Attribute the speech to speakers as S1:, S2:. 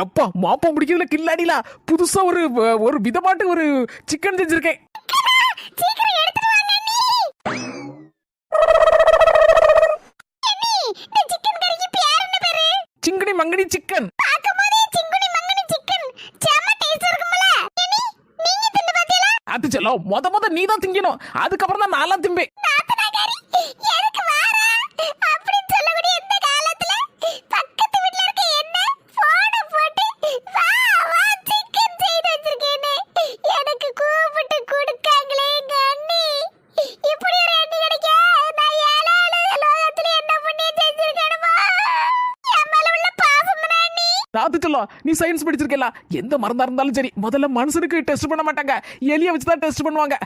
S1: எப்பா மாப்பம் பிடிக்கிறதுல கில்லாடில புதுசா ஒரு விதமாட்டு ஒரு சிக்கன் செஞ்சிருக்கேன்.
S2: சீக்கிரம் எடுத்துட்டு வாங்க அண்ணி. இந்த சிக்கன் கறிக்கு பேர் என்ன பேரு?
S1: சிங்கடி மங்கடி சிக்கன்.
S2: பாக்கும்போதே சிங்குனி மங்குனி சிக்கன் செம டேஸ்ட் இருக்கும்ல அண்ணி. நீங்க தின்னு பாத்தீங்களா?
S1: அது செல்லம் முத நீ தான் திங்கணும், அதுக்கப்புறம் தான் நான்லாம் திம்பேன்.
S2: நாத்தனாகாரி எனக்கு வாரா அப்படி சொல்லக்கூடிய இந்த காலத்துல பக்கத்து வீட்ல இருக்க என்ன போன போட்டு வா வா சிக்கன் செய்து வச்சிருக்கேன்னு எனக்கு கூப்பிட்டு கொடுக்காங்களே எங்க அண்ணி. இப்படி ஒரு அண்ணி கிடைக்க நான் ஏழாவது லோகத்துல என்ன புண்ணியம் செஞ்சிருக்கேனுமா? என் மேல உள்ள பாசம் தானே அண்ணி.
S1: அது செல்லம் நீ சயின்ஸ் படிச்சிருக்கல, எந்த மருந்தா இருந்தாலும் சரி முதல்ல மனுஷனுக்கு டெஸ்ட் பண்ண மாட்டாங்க, எலிய வச்சு தான் டெஸ்ட் பண்ணுவாங்க.